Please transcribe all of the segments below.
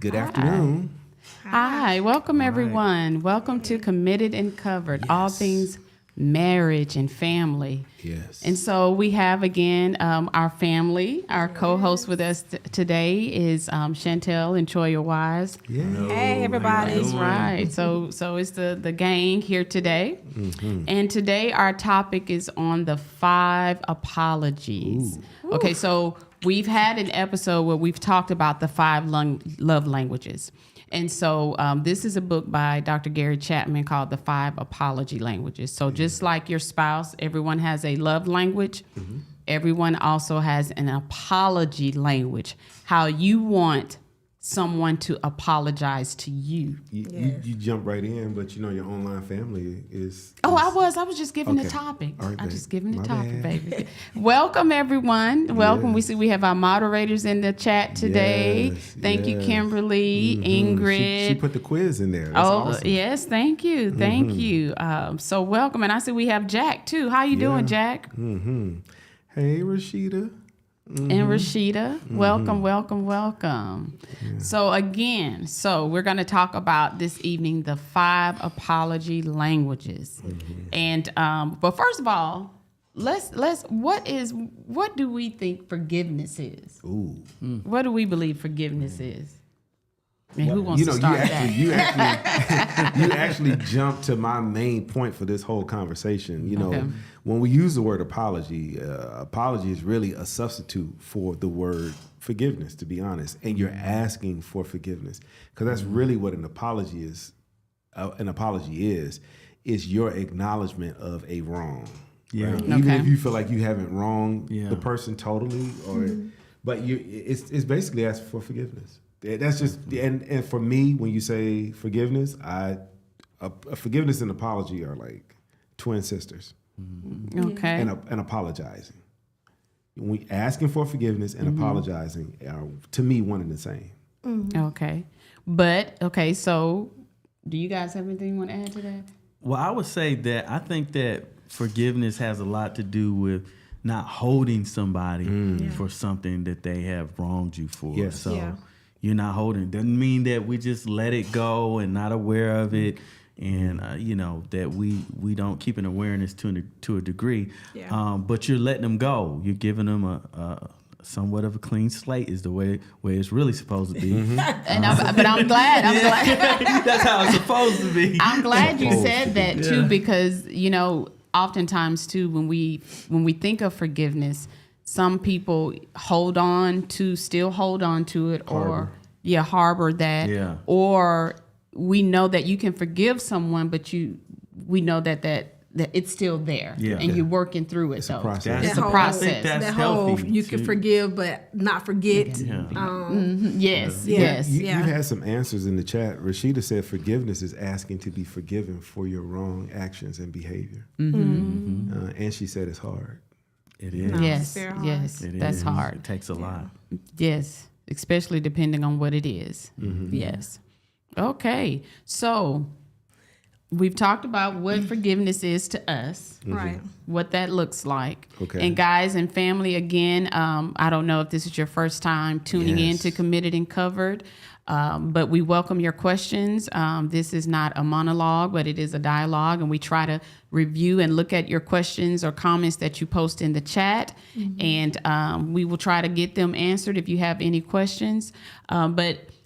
Good afternoon. Hi, welcome everyone. Welcome to Committed and Covered, all things marriage and family. Yes. And so we have again our family. Our co-host with us today is Chantel and Troya Wise. Yeah. Hey, everybody. That's right. So it's the gang here today. Mm-hmm. And today our topic is on the 5 apologies. Ooh. Okay, so we've had an episode where we've talked about the 5 love languages. And so this is a book by Dr. Gary Chapman called The 5 Apology Languages. So just like your spouse, everyone has a love language. Mm-hmm. Everyone also has an apology language, how you want someone to apologize to you. You jump right in, but you know your online family is... I was just giving the topic. Right, I just giving the topic, baby. Welcome, everyone. Welcome. Yes. We have our moderators in the chat today. Yes, thank you, Kimberly, Ingrid. She put the quiz in there. That's awesome. Yes, thank you. Thank you. So welcome. And I see we have Jack, too. How you doing, Jack? Mm-hmm. Hey, Rashida. And Rashida, welcome. Yeah. So again, we're going to talk about this evening the 5 apology languages, and but first of all, let's what do we think forgiveness is? Ooh, what do we believe forgiveness is? And who wants to start that? You actually jumped to my main point for this whole conversation. You know, when we use the word apology, apology is really a substitute for the word forgiveness, to be honest. And you're asking for forgiveness because that's really what an apology is. An apology is your acknowledgement of a wrong. Yeah. Right? Even if you feel like you haven't wronged the person totally, but it's basically asking for forgiveness. That's just and for me, when you say forgiveness, forgiveness and apology are like twin sisters. Okay. And apologizing, when we asking for forgiveness and apologizing are to me one and the same. Okay, but so do you guys have anything you want to add to that? Well, I would say that I think that forgiveness has a lot to do with not holding somebody for something that they have wronged you for. Yes. So. You're not holding it. Doesn't mean that we just let it go and not aware of it, and that we don't keep an awareness to a degree. Yeah. But you're letting them go. You're giving them a somewhat of a clean slate is the way it's really supposed to be. But I'm glad. That's how it's supposed to be. I'm glad you said that too, because oftentimes too when we think of forgiveness, some people still hold on to it, harbor that, or we know that you can forgive someone, but we know that it's still there, and you're working through it. It's a process. It's a process. That's that healthy. whole you can forgive but not forget. Yes. You've had some answers in the chat. Rashida said forgiveness is asking to be forgiven for your wrong actions and behavior, and she said it's hard. It is. No, yes. It That's is. hard. It takes a lot. Yes, especially depending on what it is. Yes. Okay. So we've talked about what forgiveness is to us, right? What that looks like. Okay. And guys and family, again, I don't know if this is your first time tuning in to Committed and Covered. But we welcome your questions. This is not a monologue, but it is a dialogue, and we try to review and look at your questions or comments that you post in the chat, and we will try to get them answered if you have any questions.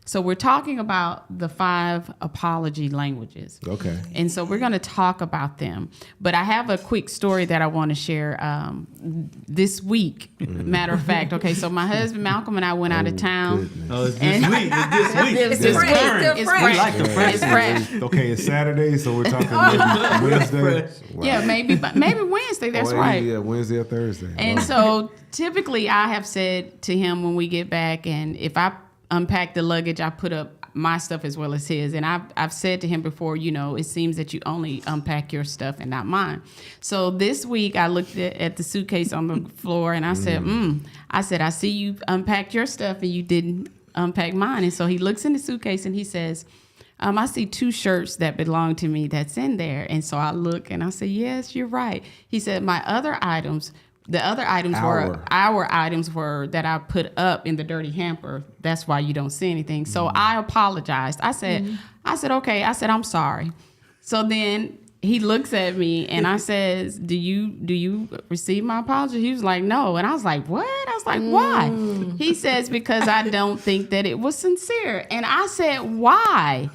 So we're talking about the 5 apology languages. Okay. And so we're going to talk about them. But I have a quick story that I want to share this week. Matter of fact, okay, so my husband Malcolm and I went out of town. Goodness. Oh, it's this week. It's this week. It's fresh. We like the fresh. It's fresh. Okay, it's Saturday, so we're talking maybe Wednesday. Wow. Yeah, maybe Wednesday. That's right. Yeah, Wednesday or Thursday. And so typically I have said to him when we get back, and if I unpack the luggage, I put up my stuff as well as his. And I've said to him before, it seems that you only unpack your stuff and not mine. So this week I looked at the suitcase on the floor and I said, I see you unpacked your stuff and you didn't unpack mine. And so he looks in the suitcase and he says, I see 2 shirts that belong to me that's in there. And so I look and I say, yes, you're right. He said, my other items the other items were our items were that I put up in the dirty hamper. That's why you don't see anything. So I apologized. I said, okay. I said, I'm sorry. So then he looks at me and I says, do you receive my apology? He was like, no. And I was like, what? I was like, why? He says, because I don't think that it was sincere. And I said, why?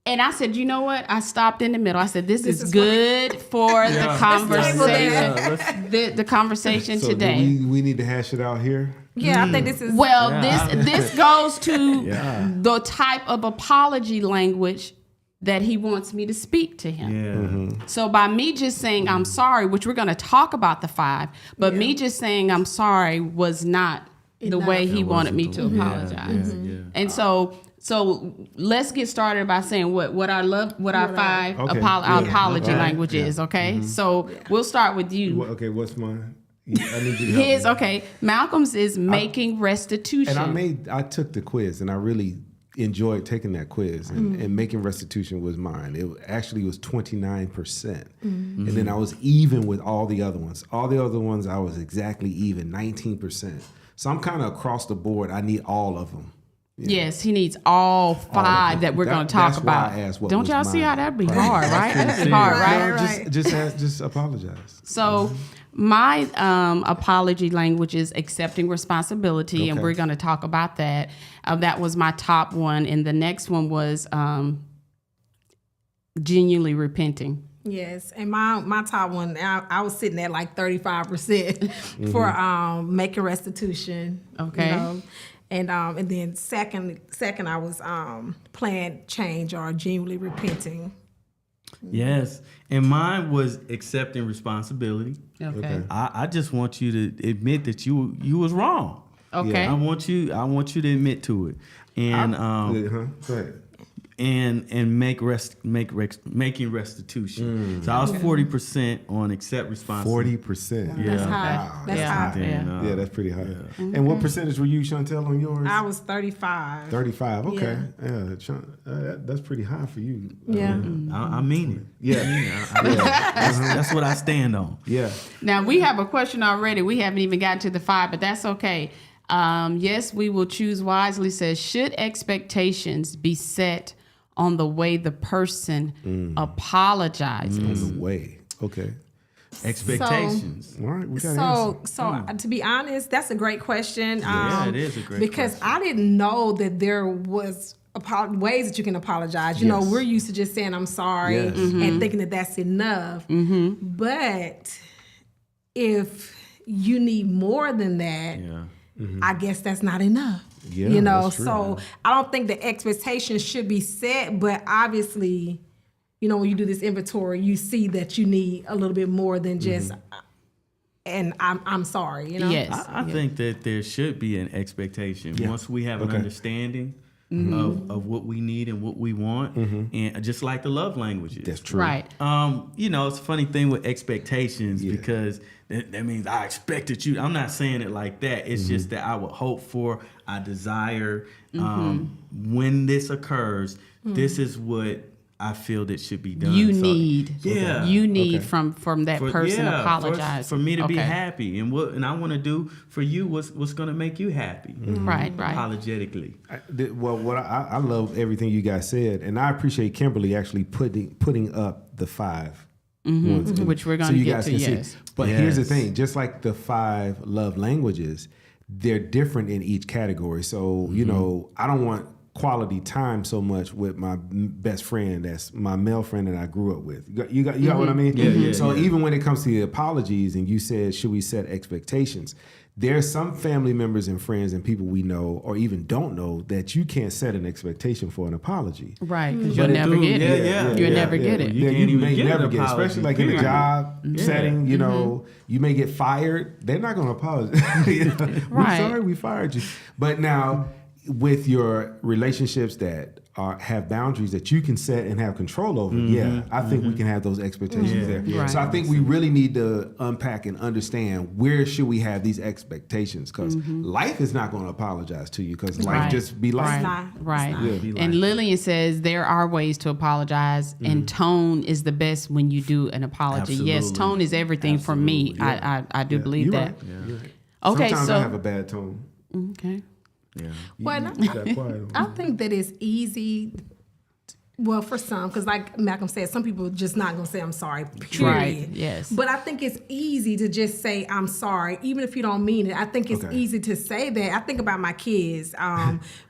And I said, you know what? I stopped in the middle. I said, this is good for the conversation. The conversation so today. Do we need to hash it out here? Yeah, I think this is... Well, this goes to the type of apology language that he wants me to speak to him. Yeah. So by me just saying I'm sorry, which we're going to talk about the 5, but me just saying I'm sorry was not the way he wanted me to apologize. And so let's get started by saying what our 5 apology language is. Okay, so we'll start with you. Okay, what's mine? I need you to help me. Malcolm's is making restitution. And I took the quiz, and I really enjoyed taking that quiz, and making restitution was mine. It actually was 29%. And then I was even with all the other ones. All the other ones I was exactly even, 19%. So I'm kind of across the board. I need all of them. Yeah. Yes, he needs all 5 that we're going to talk about. Why I asked what Don't was y'all see mine. how that'd be hard, right? That'd be hard, right? No, just apologize. So my apology language is accepting responsibility, and we're going to talk about that. That was my top one, and the next one was genuinely repenting. Yes, and my top one, I was sitting at like 35% for making restitution. Okay. You know? And then second I was plan change or genuinely repenting. Yes, and mine was accepting responsibility. Okay. I just want you to admit that you was wrong. Okay. I want you to admit to it, and Go ahead. and making restitution. So I was 40% on accept responsibility. 40%. Yeah. That's high. Wow. That's high. Yeah, that's pretty high. And what percentage were you, Chantel, on yours? I was 35. 35. Okay. Yeah, that's pretty high for you. Yeah. I mean it. Yeah. That's what I stand on. Yeah. Now, we have a question already. We haven't even gotten to the 5, but that's okay. Yes, we will choose wisely says, should expectations be set on the way the person apologizes? On the way. Okay. Expectations. All right. We got So to be honest, that's a great question. Yeah, it is a great because question. I didn't know that there was ways that you can apologize. You know, we're used to just saying I'm sorry and thinking that that's enough. But if you need more than that, I guess that's not enough. Yeah, you know, that's true. so I don't think the expectations should be set, but obviously, you know, when you do this inventory, you see that you need a little bit more than just, and I'm sorry, you know? Yes. I think that there should be an expectation once we have an understanding of what we need and what we want, and just like the love languages. That's true. Right. You know, it's a funny thing with expectations because that means I expected you. I'm not saying it like that. It's just that I would hope for, I desire, when this occurs, this is what I feel that should be done. You So, need. Yeah. You need from that person yeah, apologize. for me to be happy, and I want to do for you what's going to make you happy. Right. Apologetically. I love everything you guys said, and I appreciate Kimberly actually putting up the 5 ones, Which we're going so to you get guys to, can yes. see. But here's the thing: just like the 5 love languages, they're different in each category. So you know, I don't want quality time so much with my best friend, that's my male friend that I grew up with. You got what I mean? Yeah. So even when it comes to the apologies, and you said, should we set expectations? There's some family members and friends and people we know or even don't know that you can't set an expectation for an apology. Right, because you'll never get it. You'll never get it. You may get never an get it, apology, especially like in a job setting. You know, you may get fired. They're not going to apologize. You know, Right. We're sorry we fired you. But now, with your relationships that have boundaries that you can set and have control over, I think we can have those expectations there. Right. So I think we really need to unpack and understand where should we have these expectations, because life is not going to apologize to you, because life just be life. Right. Yeah. And Lillian says there are ways to apologize, and tone is the best when you do an apology. Absolutely. Yes, tone is everything for me. I do believe You're that. right. You're right. Okay, Sometimes so I have a bad tone. okay. Yeah. Well, You got quiet. I think that it's easy. Well, for some, because like Malcolm said, some people are just not going to say I'm sorry, period. Right, yes. But I think it's easy to just say I'm sorry, even if you don't mean it. I think it's easy to say that. I think about my kids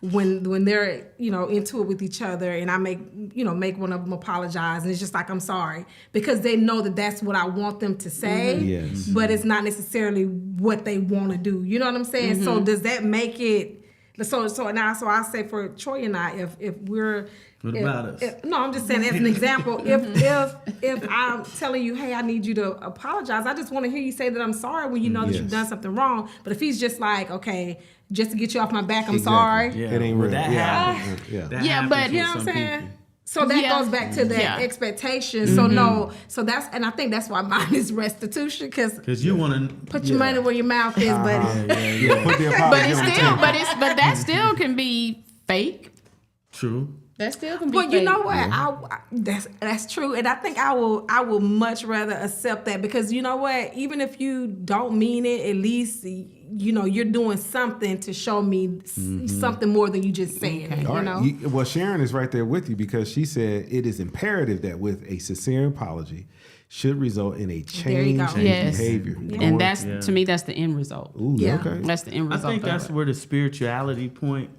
when they're, into it with each other, and I make one of them apologize, and it's just like, I'm sorry, because they know that that's what I want them to say, Yes. but it's not necessarily what they want to do. You know what I'm saying? So does that make it... So I say for Troy and I, if we're... What about us? No, I'm just saying as an example. If I'm telling you, hey, I need you to apologize, I just want to hear you say that I'm sorry when you know that you've done something wrong. But if he's just like, okay, just to get you off my back, I'm sorry. Yeah. It ain't real. That happens. Yeah. That Yeah, happens but- with You know what I'm some saying? people. So that goes back to that expectation. So and I think that's why mine is restitution, because you want to put your money where your mouth is, buddy. Put the But apology it's on the still, table. but that still can be fake. True. That still can be Well, fake. you know what? I that's true, and I think I will much rather accept that, because you know what? Even if you don't mean it, at least you're doing something to show me something more than you just saying it. All You right. know? Well, Sharon is right there with you, because she said it is imperative that with a sincere apology should result in a change go. in Yes. behavior. And that's to me, that's the end result. Ooh, Yeah. okay. That's the end I result. think of that's it. where the spirituality point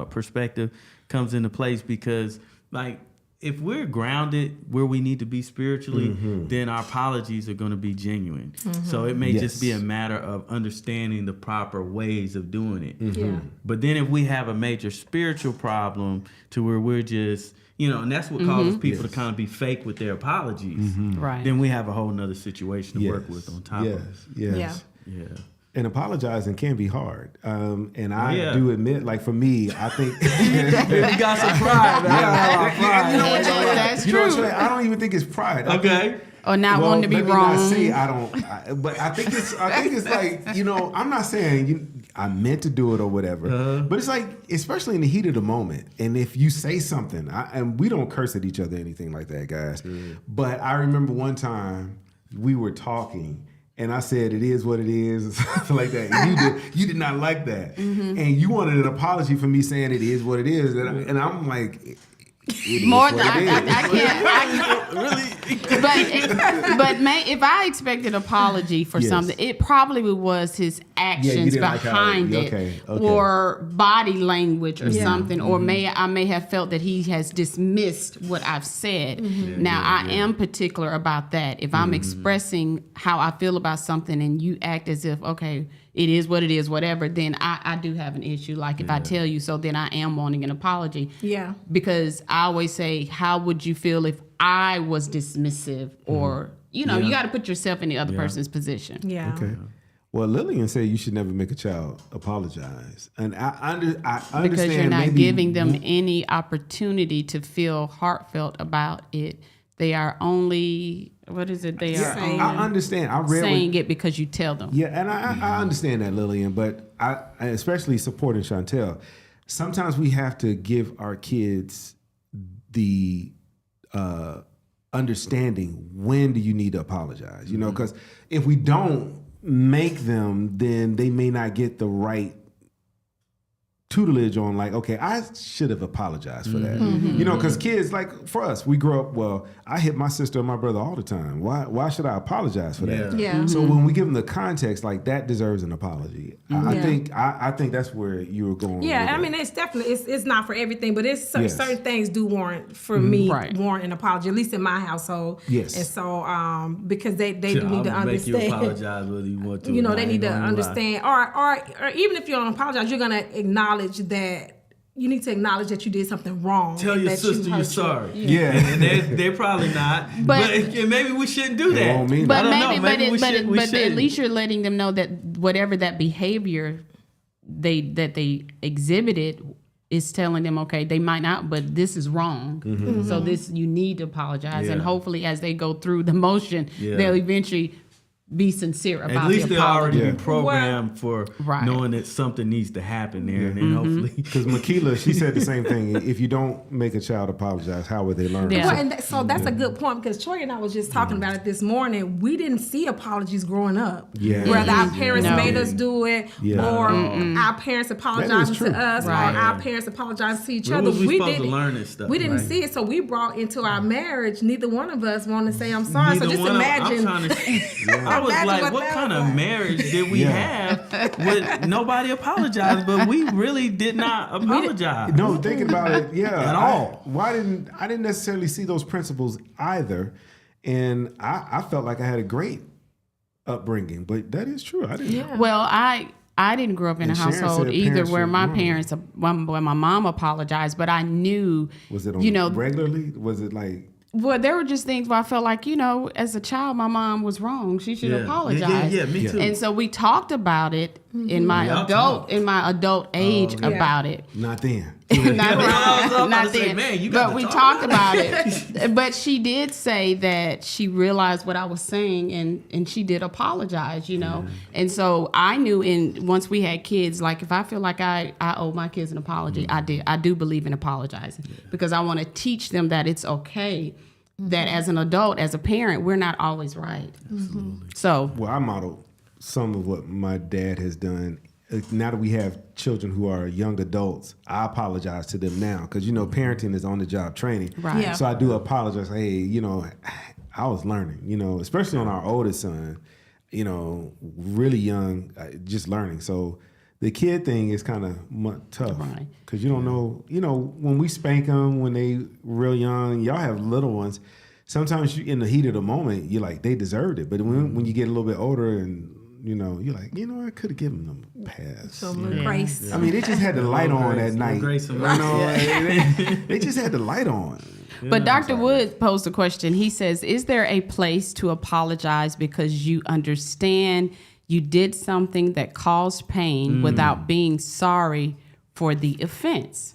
perspective comes into place, because like if we're grounded where we need to be spiritually, then our apologies are going to be genuine. So it may just be a matter of understanding the proper ways of doing it. Yeah. But then if we have a major spiritual problem to where we're just, and that's what causes people to kind of be fake with their apologies, Right. then we have a whole nother situation to work with on top of it. Yes. Yeah. Yeah. And apologizing can be hard. And I yeah. do admit, like for me, I think You got some pride, man. You know what, That's you know what, true. Trey? I don't even think it's pride. I Okay. think, Or not wanting to be let me wrong. Not say I don't, but I think it's like, I'm not saying I meant to do it or whatever, but it's like, especially in the heat of the moment, and if you say something, and we don't curse at each other or anything like that, guys. But I remember one time we were talking, and I said it is what it is, and something like that. And you did not like that, and you wanted an apology for me saying it is what it is, and I'm like. More than I can't. Really, but if I expected apology for something, it probably was his actions didn't like how- behind it, okay. or body language or something, or I may have felt that he has dismissed what I've said. Now I am particular about that. If I'm expressing how I feel about something, and you act as if it is what it is, whatever, then I do have an issue. Like if I tell you so, then I am wanting an apology. Yeah. Because I always say, how would you feel if I was dismissive? Or, you got to put yourself in the other person's position. Yeah. Okay. Well, Lillian said you should never make a child apologize, and I understand Because you're not maybe giving them any opportunity to feel heartfelt about it. They are only, what is it? They are Saying. I understand. I read saying it because you tell them. Yeah, and I understand that, Lillian, but I especially supporting Chantel. Sometimes we have to give our kids the understanding, when do you need to apologize? Because if we don't make them, then they may not get the right tutelage on, like, okay, I should have apologized for that. Because kids, like for us, we grow up, well, I hit my sister and my brother all the time. Why should I apologize for that? Yeah. So when we give them the context, like, that deserves an apology. I think that's where you were going. Yeah, with I that. mean, it's definitely, it's not for everything, but it's Yes. certain things do warrant, for me, Right. warrant an apology, at least in my household. Yes. And so, because they do need to Make you understand. apologize whether you want to. They need to understand, or even if you don't apologize, you're gonna acknowledge that. You need to acknowledge that you did something wrong. Tell and your that sister you're hurt sorry. Yeah. And they're probably not. But maybe we shouldn't do that. won't mean But I don't know. maybe, We but shouldn't. at least you're letting them know that whatever that behavior that they exhibited is telling them, okay, they might not, but this is wrong. So this, you need to apologize. And hopefully as they go through the motion, they'll eventually be sincere about At least the they'll apology. already be programmed for knowing that something needs to happen there. And then hopefully. Because Makila, she said the same thing. If you don't make a child apologize, how would they learn? Yeah. Well, and so that's a good point, because Troy and I was just talking about it this morning. We didn't see apologies growing up. Yeah. Whether our parents No. made us do it, Yeah. or our parents apologizing true. to us, Right. or our parents apologizing to each When other. was we supposed didn't to learn this stuff? We didn't Right. see it, so we brought into our marriage. Neither one of us want to say I'm sorry. So Neither just one of- imagine. I'm trying to, I was Imagine like, what what that kind was of like. marriage did we have with nobody apologized, but we really did not apologize. No, thinking about it, At all. I didn't necessarily see those principles either, and I felt like I had a great upbringing. But that is true. I didn't. Well, I didn't grow up in a And Sharon household said either parents where were my wrong. parents, when my mom apologized, but I knew, Was it on regularly? Was it like? well, there were just things where I felt like, as a child, my mom was wrong. She should apologize. Yeah, me too. And so we talked about it in my Y'all adult age about it. Not then. Not I was about not to say, then. man, you got But to we talk talked about it. But she did say that she realized what I was saying, and she did apologize, And so I knew once we had kids, like if I feel like I owe my kids an apology, I do believe in apologizing because I want to teach them that it's okay. That as an adult, as a parent, we're not always right. So, Well, I modeled some of what my dad has done. Now that we have children who are young adults, I apologize to them now because parenting is on the job training. Right. Yeah. So I do apologize. Hey, I was learning. Especially on our oldest son. Really young, just learning. So the kid thing is kind of tough Right. because you don't know. When we spank them when they real young, y'all have little ones. Sometimes in the heat of the moment, you're like, they deserved it. But when you get a little bit older and you're like, I could have given them a pass. Some grace. I mean, they just had the light on at night. Grace and They just had the light on. but Dr. Wood posed a question. He says, is there a place to apologize because you understand you did something that caused pain without being sorry for the offense?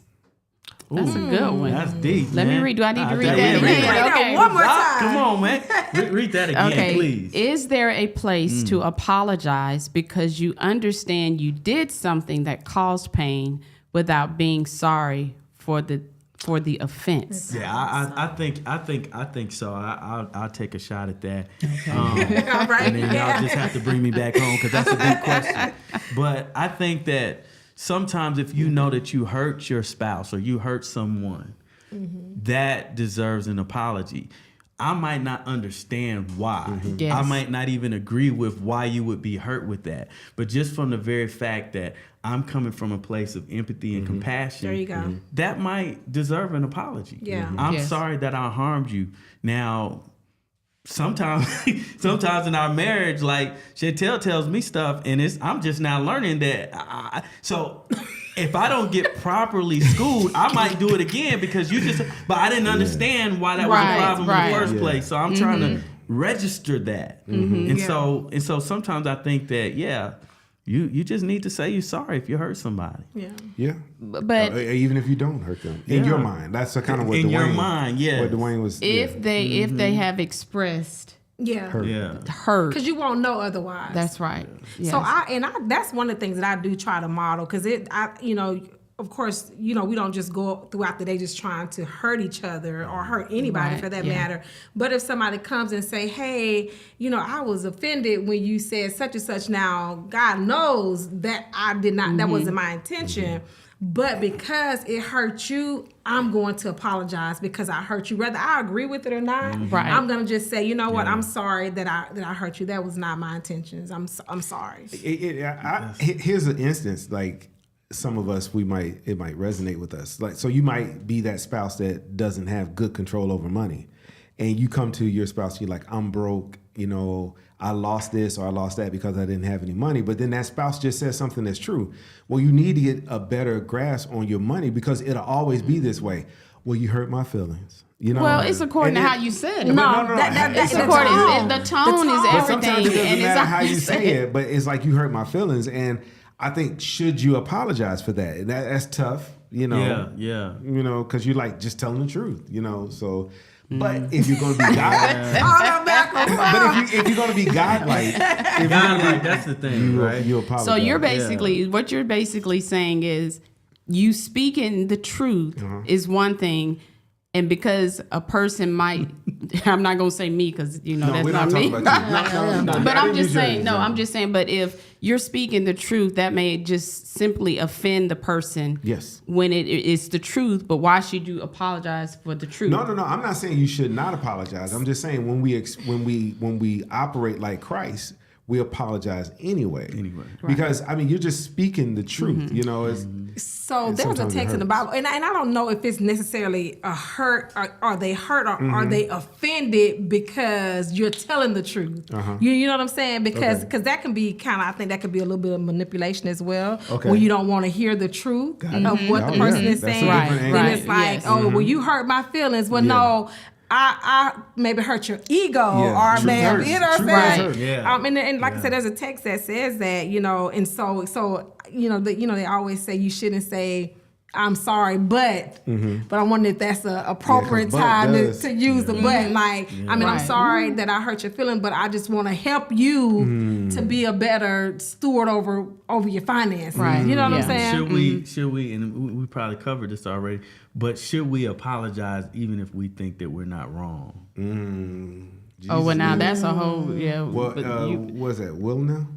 That's a good one. That's deep. Let me man. read. Do I need to read Yeah, that read again? that Okay. one more time. Come on, man. Read that again, Okay. please. Is there a place to apologize because you understand you did something that caused pain without being sorry for the offense? Yeah, I think so. I'll take a shot at that. All right. And then y'all just have to bring me back home because that's a big question. But I think that sometimes if you know that you hurt your spouse or you hurt someone, that deserves an apology. I might not understand why. Yes. I might not even agree with why you would be hurt with that. But just from the very fact that I'm coming from a place of empathy and compassion, There you go. that might deserve an apology. Yeah. I'm Yes. sorry that I harmed you. Now, sometimes in our marriage, like Chantel tells me stuff, and I'm just now learning that. So if I don't get properly schooled, I might do it again because but I didn't understand why that was Right, a problem in right. the first place. So I'm trying to register that. And so sometimes I think that, you just need to say you're sorry if you hurt somebody. Yeah. But Even if you don't hurt them. In your mind. That's the kind of what In Dwayne, your mind, yes. What Dwayne was. if they have expressed Yeah. Yeah. hurt, Because you won't know otherwise. that's right. Yes. So that's one of the things that I do try to model because of course, we don't just go throughout the day just trying to hurt each other or hurt anybody Right, for that yeah. matter. But if somebody comes and say, hey, I was offended when you said such and such. Now, God knows that I did not, that wasn't my intention. But because it hurt you, I'm going to apologize because I hurt you. Whether I agree with it or not, Right. I'm going to just say, you know what, I'm sorry that I hurt you. That was not my intentions. I'm sorry. Here's an instance, like some of us, it might resonate with us. Like, so you might be that spouse that doesn't have good control over money, and you come to your spouse, you're like, I'm broke, I lost this or I lost that because I didn't have any money. But then that spouse just says something that's true. Well, you need to get a better grasp on your money because it'll always be this way. Well, you hurt my feelings. Well, it's according to how you said it. No, It's the according. tone. The tone is But everything, sometimes it doesn't and it's matter how how you say it, but it's like you hurt my feelings. And I think, should you apologize for that? And that's tough, you know. Yeah. You know, because you're like just telling the truth, you know. So, but if you're going to be godlike, but if you're going to be godlike, that's the thing, right? You apologize. So you're basically what you're basically saying is you speaking the truth is one thing. And because a person might, I'm not gonna say me because that's not me. But I'm just saying, I'm just saying. But if you're speaking the truth, that may just simply offend the person. Yes. When it's the truth, but why should you apologize for the truth? No. I'm not saying you should not apologize. I'm just saying when we operate like Christ, we apologize anyway. Because you're just speaking the truth. You know, so there's a text in the Bible, and I don't know if it's necessarily a hurt, or are they hurt, or are they offended because you're telling the truth? You know what I'm saying? Because that can be I think that could be a little bit of manipulation as well. When you don't want to hear the truth of what the person is saying, then it's like, well, you hurt my feelings. Well, no. I maybe hurt your ego, or maybe, you know what I'm saying? And like I said, there's a text that says that, and so they always say you shouldn't say I'm sorry, but I wonder if that's an appropriate time to use the but. I'm sorry that I hurt your feeling, but I just want to help you to be a better steward over your finances. Right. You know what I'm saying? Should we, and we probably covered this already, but should we apologize even if we think that we're not wrong? Now that's a whole, What was that? Will now?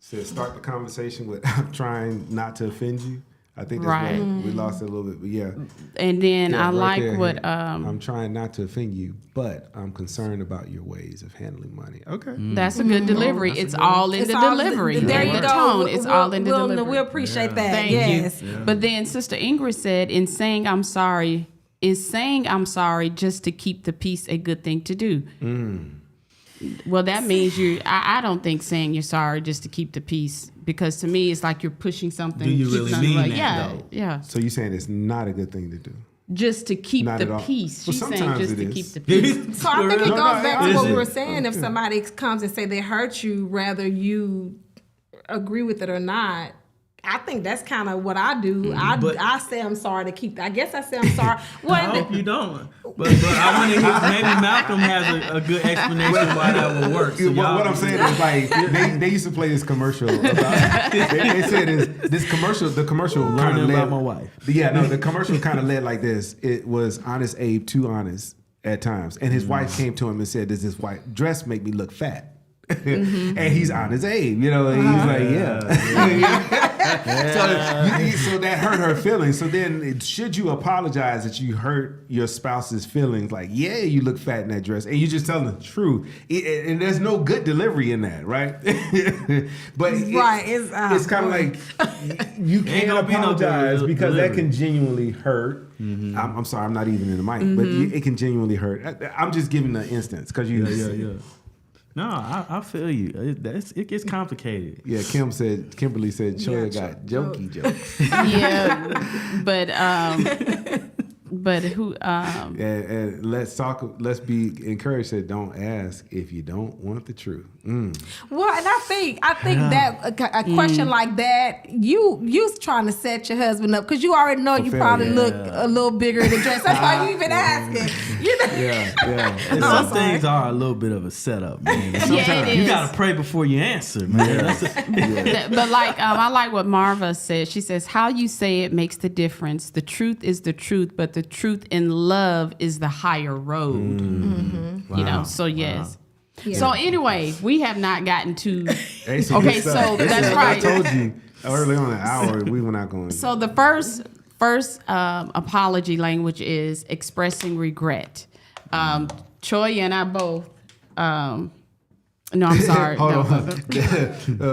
Said start the conversation with I'm trying not to offend you. I think that's what we lost it a little bit, but yeah. And then I like there, what I'm trying not to offend you, but I'm concerned about your ways of handling money. Okay, that's a good delivery. It's all in the delivery. There you go. Tone. It's all in the delivery. We appreciate that. Thank you. Yeah. But then Sister Ingrid said, in saying I'm sorry, is saying I'm sorry just to keep the peace a good thing to do? Well, that means I don't think saying you're sorry just to keep the peace, because to me it's like you're pushing something. Do you really mean that though? Yeah. So you're saying it's not a good thing to do? Just to keep the peace. She's saying just to keep the peace. So I think it goes back to what we were saying. If somebody comes and say they hurt you, whether you agree with it or not, I think that's kind of what I do. I say I'm sorry to keep. I guess I say I'm sorry. I hope you don't. But I want to hear. Maybe Malcolm has a good explanation why that would work. So what I'm saying is they used to play this commercial. They said this commercial. The commercial kind of led about my wife. The commercial kind of led like this. It was Honest Abe, too honest at times, and his wife came to him and said, "Does this white dress make me look fat?" And he's Honest Abe, and he's like, yeah. So that hurt her feelings. So then, should you apologize that you hurt your spouse's feelings? Like, yeah, you look fat in that dress, and you just tell the truth. And there's no good delivery in that, right? But it's kind of like you can't apologize because that can genuinely hurt. I'm sorry, I'm not even in the mic, but it can genuinely hurt. I'm just giving the instance because you. No, I feel you. It gets complicated. Yeah, Kimberly said, Choya got jokey jokes. Yeah, but who? And let's talk. Let's be encouraged that don't ask if you don't want the truth. Well, and I think that a question like that, you trying to set your husband up because you already know you probably look a little bigger in the dress. That's why you even asking. Yeah. And some things are a little bit of a setup, man. Sometimes you gotta pray before you answer, man. But I like what Marva said. She says, "How you say it makes the difference. The truth is the truth, but the truth in love is the higher road." Wow. So yes. Wow. Yeah. So anyway, we have not gotten to. Okay, so that's right. I told you early on an hour we were not going. So the first apology language is expressing regret. Choya and I both. No, I'm sorry. Hold on.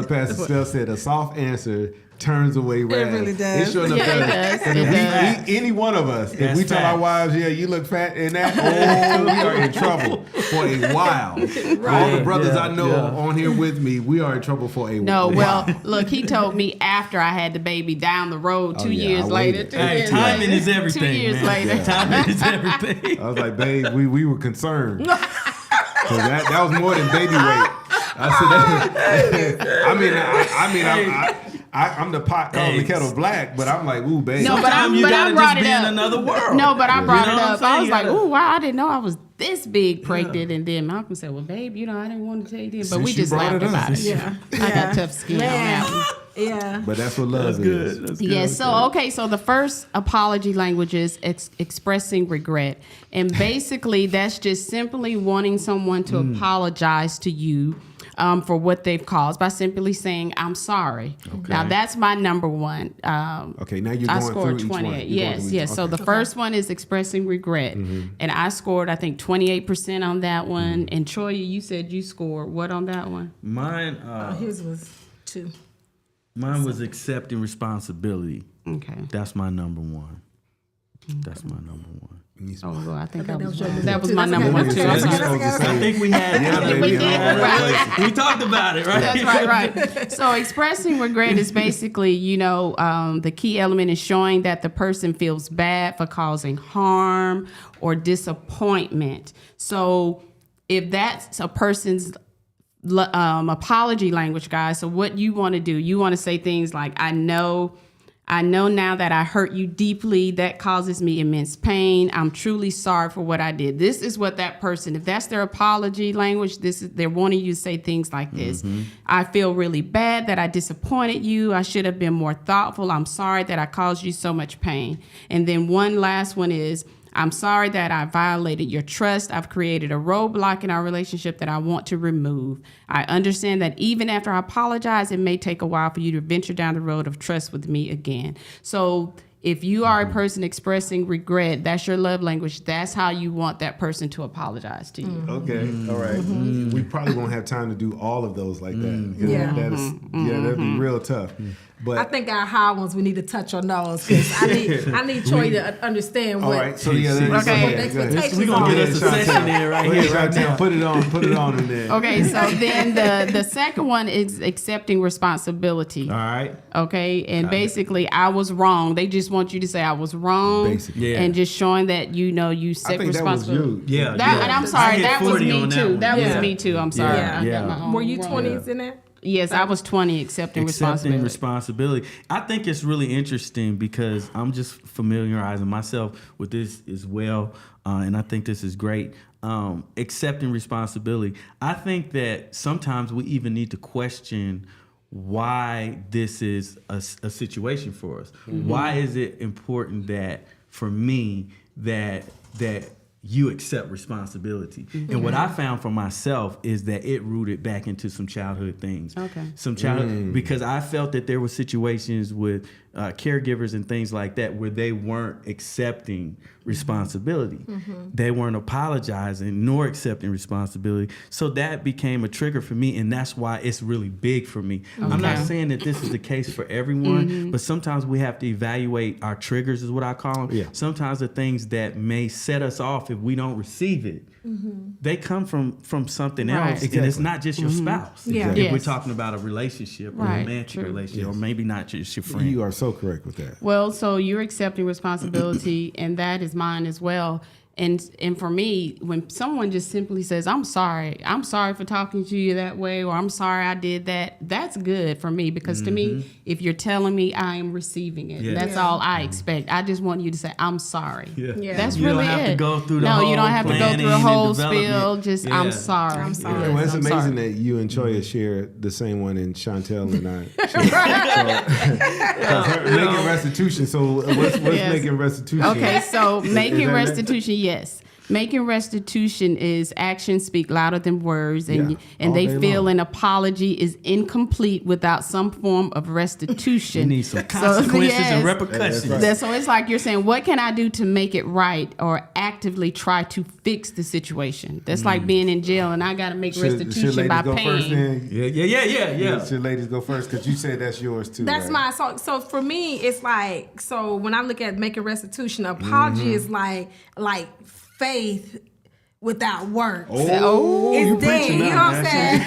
Pastor Stell said a soft answer turns away wrath. It really does. It sure enough does. It does. Any one of us, if we tell our wives, yeah, you look fat in that, we are in trouble for a while. All the brothers I know on here with me, we are in trouble for a while. No, well, look, he told me after I had the baby down the road 2 years later. Timing is everything. 2 years later. Timing is everything. I was like, babe, we were concerned. So that was more than baby weight. I said, I'm the pot calling the kettle black, but I'm like, ooh, babe. No, but I brought it up. In another world. No, but I brought it up. I was like, ooh. ooh, wow, I didn't know I was this big pregnant. And then Malcolm said, well, babe, I didn't want to tell you this. But we just laughed about it. Yeah. I got tough skin on that one. Yeah. But that's what love is. That's good. Yes. So the first apology language is expressing regret, and basically that's just simply wanting someone to apologize to you for what they've caused by simply saying, "I'm sorry." Okay. Now that's my number one. Okay. Now you're I going scored through 28. each one. Yes. Okay. So the first one is expressing regret, and I scored I think 28% on that one. And Troy, you said you scored what on that one? Mine. His was 2. Mine was accepting responsibility. Okay. That's my number one. That's my number one. Oh, well, I think that was too. my number one too. I'm sorry. I think we had. We talked about it, right? That's right. So expressing regret is basically, the key element is showing that the person feels bad for causing harm or disappointment. So if that's a person's apology language, guys, so what you want to do, you want to say things like, I know now that I hurt you deeply. That causes me immense pain. I'm truly sorry for what I did. This is what that person, if that's their apology language, they're wanting you to say things like this. I feel really bad that I disappointed you. I should have been more thoughtful. I'm sorry that I caused you so much pain. And then one last one is, I'm sorry that I violated your trust. I've created a roadblock in our relationship that I want to remove. I understand that even after I apologize, it may take a while for you to venture down the road of trust with me again. So if you are a person expressing regret, that's your love language. That's how you want that person to apologize to you. Okay, all right. We probably won't have time to do all of those like that. Yeah. That'd be real tough. But I think our high ones, we need to touch on those because I need Troy to understand what. all right, so expectations we're gonna get us a session in right here, right now. Put it on in there. Okay, so then the second one is accepting responsibility. All right. Okay, and basically, I was wrong. They just want you to say I was wrong, Basically. and just showing that you accept I think responsibility. that was you. Yeah. And I'm sorry, that was me too. That was one. me too. I'm sorry. Yeah. I got my own Were you wrong. 20s in that? Yes, I was 20, accepting responsibility. I think it's really interesting because I'm just familiarizing myself with this as well, and I think this is great. Accepting responsibility. I think that sometimes we even need to question why this is a situation for us. Why is it important that for me that you accept responsibility? And what I found for myself is that it rooted back into some childhood things. Okay. Because I felt that there were situations with caregivers and things like that where they weren't accepting responsibility. They weren't apologizing nor accepting responsibility. So that became a trigger for me, and that's why it's really big for me. Okay. I'm not saying that this is the case for everyone, but sometimes we have to evaluate our triggers, is what I call them. Yeah. Sometimes the things that may set us off if we don't receive it, they come from something else, Right. and it's not just your spouse. Yeah. If Yes. we're talking about a relationship, a Right. romantic True. relationship, or maybe not just your friend. You are so correct with that. Well, so you're accepting responsibility, and that is mine as well. And for me, when someone just simply says, I'm sorry for talking to you that way, or I'm sorry I did that, that's good for me, because to me, if you're telling me, I am receiving it. Yeah. That's all I expect. I just want you to say, I'm sorry. Yeah. That's You really don't have it. to go through the no, whole you don't have to go through planning a and whole development. spiel. Just, Yeah. I'm sorry. I'm sorry. Yes, Well, it's I'm amazing sorry. that you and Choya share the same one, and Chantel and I share. Making restitution. So what's Yes. making restitution? Okay, so making that it? restitution, yes. Making restitution is actions speak louder than words, and Yeah, and all they day feel long. an apology is incomplete without some form of restitution. You need some consequences yes. and repercussions. That's right. So it's like you're saying, what can I do to make it right, or actively try to fix the situation? That's like being in jail, and I got to make restitution ladies by go first paying. then? Yeah. Should ladies go first? Because you said that's yours too. That's right? my so for me it's like, so when I look at making restitution, apology is like faith without works. you It's dead. preaching You know now. what I'm saying?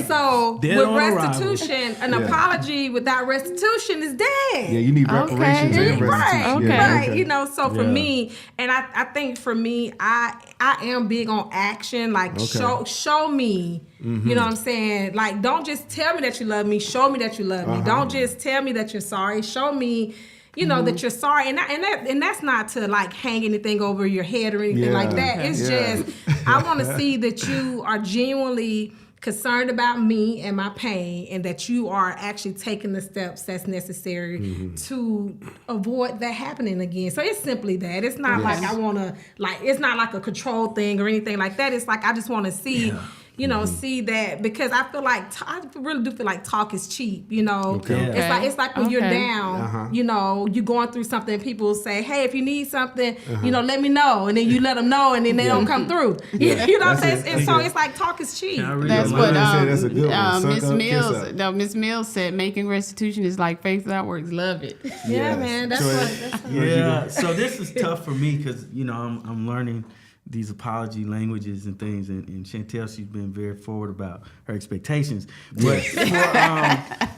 So Dead with on arrival. restitution, an apology without restitution is dead. Yeah, you need reparations and restitution. Right, Yeah, right. okay. You know, so for me, and I think for me, I am big on action. Like show me. You know what I'm saying? Like, don't just tell me that you love me. Show me that you love me. Don't just tell me that you're sorry. Show me, you know, that you're sorry. And that's not to like hang anything over your head or anything like that. It's just I want to see that you are genuinely concerned about me and my pain, and that you are actually taking the steps that's necessary to avoid that happening again. So it's simply that. It's not like I want to, like, it's not like a control thing or anything like that. It's like I just want to see, you know, see that, because I feel like I really do feel like talk is cheap. You know, it's like when you're down, you know, you're going through something. People say, "Hey, if you need something, you know, let me know," and then you let them know, and then they don't come through. You know what I'm saying? And so it's like talk is cheap. That's what that's a good one. Miss Mills said, making restitution is like faith without works. Love it. Yeah, man. That's what. Yeah. So this is tough for me because, you know, I'm learning these apology languages and things, and Chantel, she's been very forward about her expectations. But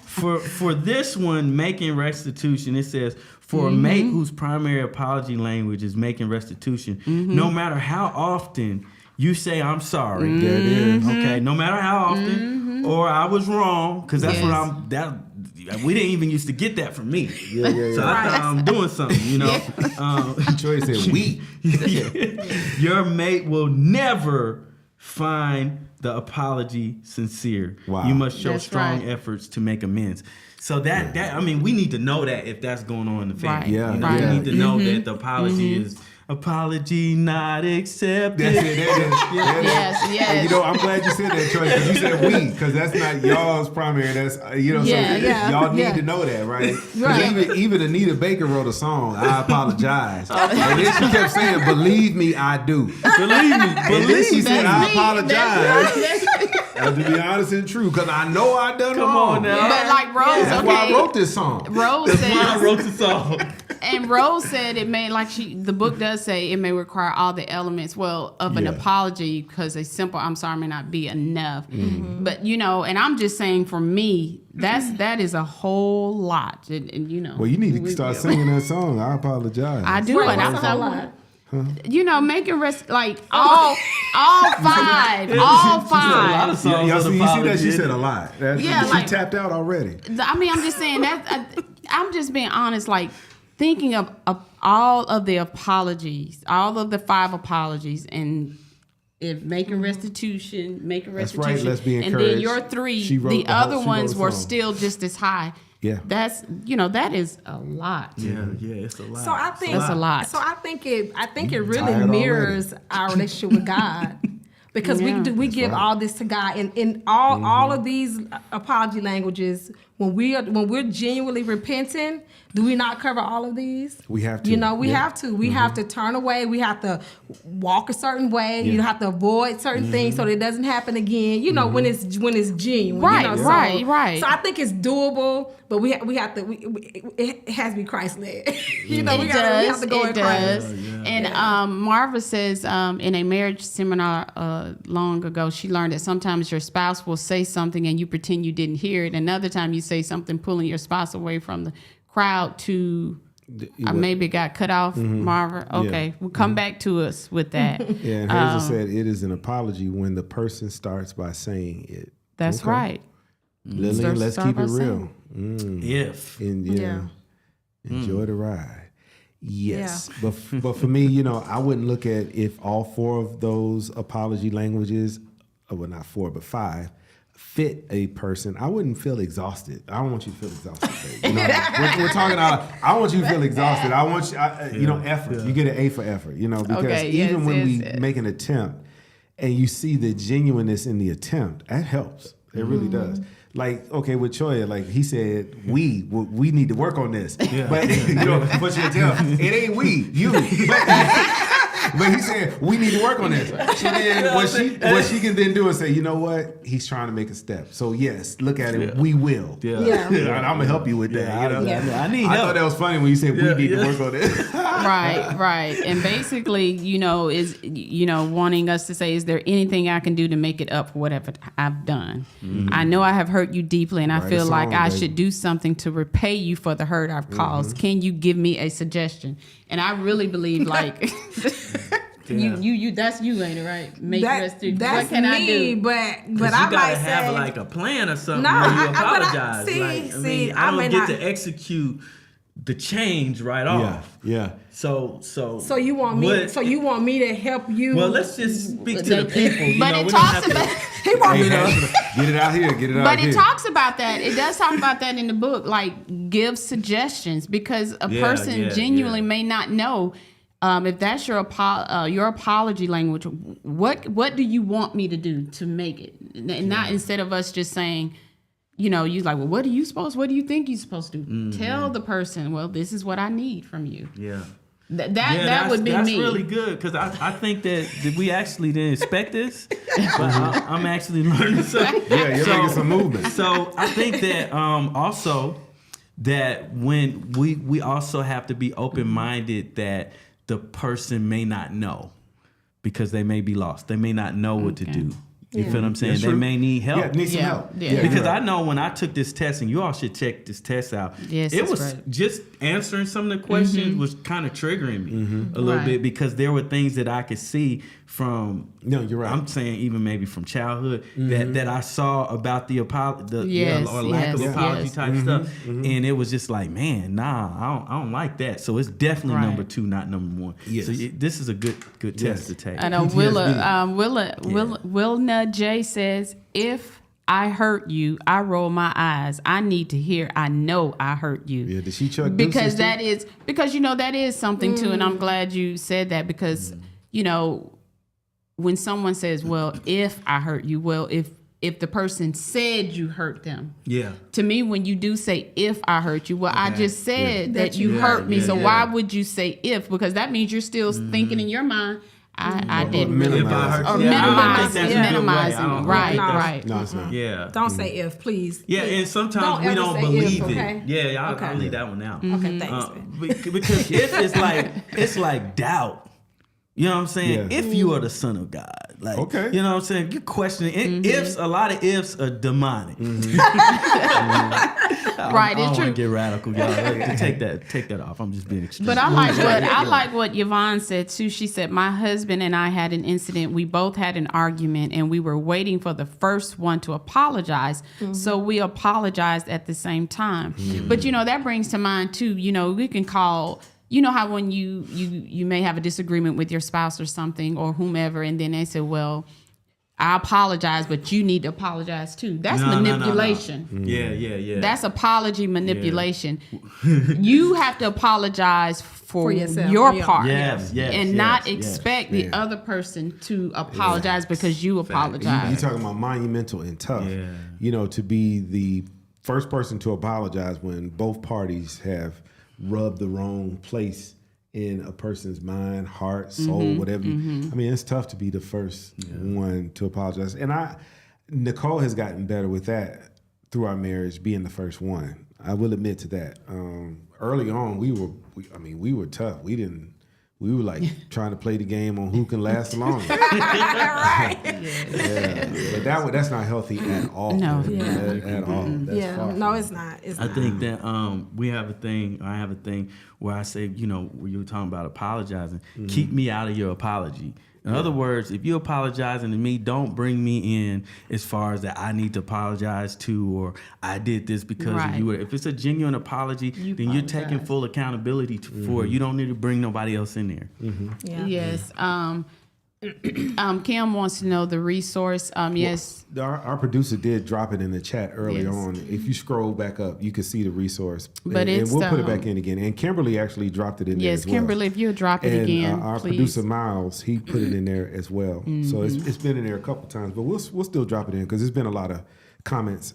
for this one, making restitution, it says, for a mate whose primary apology language is making restitution, no matter how often you say I'm sorry, There it is. okay, no matter how often, or I was wrong, because that's what we didn't even used to get that from me. So I thought I'm doing something, you know. Troy said we. Your mate will never find the apology sincere. Wow. You must show That's strong right. efforts to make amends. So that I mean, we need to know that if that's going on in the family. Right. Yeah, You know, right. we need to know that the apology is apology not accepted. That's it. That is. Yes. And, you know, I'm glad you said that, Troy, because you said we, because that's not y'all's primary. That's, you know, so y'all need to know that, right? 'Cause even Anita Baker wrote a song, I Apologize. And then she kept saying, believe me, I do. Believe me. And then she said, That's I me. apologize. And to be honest and true, because I know I done wrong. on now. But like Rose, That's why I wrote this song. Rose That's why I says, wrote the song. and Rose said it may, like the book does say, it may require all the elements, of an apology, because a simple I'm sorry may not be enough. But, you know, and I'm just saying for me, that is a whole lot. And you know. Well, you need to start singing that song, I Apologize. I do, and That's a whole I lot. you know, making like all five. lot of songs Y'all of see, you see apology, that? She isn't said it? a lot. Yeah, she like- tapped out already. I mean, I'm just saying that. I'm just being honest. Like thinking of all of the apologies, all of the 5 apologies, and if making restitution, That's right, let's be and encouraged. then your 3, She wrote the the whole- other she ones wrote a were song. still just as high. Yeah. That's, you know, that is a lot. Yeah, it's a lot. So I think That's a lot. So I think it tired really already. mirrors our relationship with God. Because we give all this to God, and in all of these apology languages, when we're genuinely repenting, do we not cover all of these? We have to. You know, we have to. We have to turn away. We have to walk a certain way. You have to avoid certain things so that it doesn't happen again. You know, when it's genuine. Right, you know, right. So I think it's doable, but we have to. It has to be Christ led. You know, we have to go in Christ. And Marva says in a marriage seminar long ago, she learned that sometimes your spouse will say something and you pretend you didn't hear it. Another time you say something pulling your spouse away from the crowd to maybe it got cut off, Marva. Okay, we'll come back to us with that. Yeah, and Hazel said it is an apology when the person starts by saying it. That's right. Lillian, let's Start keep by it saying real. If. And enjoy the ride. Yes, Yeah. but for me, you know, I wouldn't look at if all 4 of those apology languages, well, not 4, but 5, fit a person. I wouldn't feel exhausted. I don't want you to feel exhausted. Babe. You know, we're talking about. I want you to feel exhausted. I want you, you know, effort. Yeah. You get an A for effort. You know, because even when we make an attempt, and you see the genuineness in the attempt, that helps. It really does. Like, okay, with Choya, like he said, we need to work on this. Yeah. But you know, but you tell it ain't we, you. But he said we need to work on this. So then what she can then do is say, you know what, he's trying to make a step. So yes, look at it. We will. Yeah. And I'm gonna help you with that. You know? I need help. I thought that was funny when you said we need to work on this. Right. And basically, is wanting us to say, is there anything I can do to make it up for whatever I've done? Mm-hmm. I know I have hurt you deeply, and I feel like I should do something to repay you for the hurt I've caused. Mm-hmm. Can you give me a suggestion? And I really believe, like, you that's you, ain't it, right? Make restitution. That's what can me, I do? But you gotta have like a plan or something when you apologize. I don't get to execute the change right off. Yeah. So you want me? So you want me to help you? Well, let's just speak to the people. But it talks about. He want me to get it out here. Get it out But here. it talks about that. It does talk about that in the book. Like, give suggestions, because a person genuinely may not know. If that's your apology language, what do you want me to do to make it? And not instead of us just saying, you like, well, what do you think you're supposed to do? Mm-hmm. Tell the person, well, this is what I need from you. Yeah. That would be that's me. That's really good, because I think that we actually didn't expect this, but I'm actually learning something. Yeah, you're making some movement. So I think that also that when we also have to be open-minded that the person may not know, because they may be lost. They may not know what to do. You feel what I'm saying? They may need help. Yeah, need some help. Yeah. Because I know when I took this test, and you all should check this test out. Yes, it was just answering some of the questions was kind of triggering me a little bit, because there were things that I could see from. No, you're right. I'm saying even maybe from childhood that I saw about the apology or lack of apology type stuff, and it was just like, man, nah, I don't like that. So it's definitely number 2, not number 1. Yes. So this is a good test to take. I know Willa J says, if I hurt you, I roll my eyes. I need to hear, I know I hurt you. Yeah, did she chuck because that is something too, and I'm glad you said that, because when someone says, well, if I hurt you, well, if the person said you hurt them. Yeah. To me, when you do say, if I hurt you, well, I just said that you hurt me. So why would you say if? Because that means you're still thinking in your mind, I didn't really. Minimizing. Right. No, it's not. Yeah. Don't say if, please. Yeah, and sometimes we don't believe it. Yeah, I'll leave that one out. Okay, thanks. Because if it's like doubt. You know what I'm saying? Yeah. If you are the Son of God. Like, okay. You know what I'm saying? You're questioning. Ifs, a lot of ifs are demonic. Right, it's true. I don't want to get radical, y'all. Take that off. I'm just being extreme. But I like what Yvonne said too. She said, my husband and I had an incident. We both had an argument, and we were waiting for the first one to apologize. So we apologized at the same time. But that brings to mind too, we can call. You know how when you may have a disagreement with your spouse or something or whomever, and then they say, well, I apologize, but you need to apologize too. That's manipulation. No. Yeah. That's apology manipulation. Yeah. You have to apologize for yourself, your part. Yes, and not expect the other person to apologize because you apologize. You're talking about monumental and tough. Yeah. To be the first person to apologize when both parties have rubbed the wrong place in a person's mind, heart, soul, whatever. I mean, it's tough to be the first one to apologize. And Nicole has gotten better with that through our marriage, being the first one. I will admit to that. Early on, we were tough. We were like trying to play the game on who can last longer. Right. But that's not healthy at all. No. At all. That's no, it's not. I think that we have a thing. I have a thing where I say, when you were talking about apologizing, keep me out of your apology. In other words, if you're apologizing to me, don't bring me in as far as that I need to apologize to, or I did this because of you. If it's a genuine apology, then you're taking full accountability for it. You don't need to bring nobody else in there. Yes. Kim wants to know the resource. Yes. Our producer did drop it in the chat earlier on. If you scroll back up, you can see the resource. But and we'll put it back in again. And Kimberly actually dropped it in there as well. Yes, Kimberly, if you'll drop it again, our please. producer Miles, he put it in there as well. So it's been in there a couple times, but we'll still drop it in because there's been a lot of comments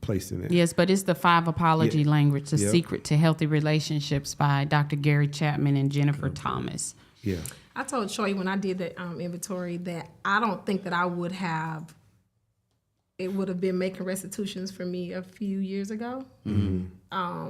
placed in there. Yes, but it's the 5 apology language, the secret to healthy relationships by Dr. Gary Chapman and Jennifer Thomas. Yeah. I told Troy when I did the inventory that I don't think that I would have it would have been making restitutions for me a few years ago. I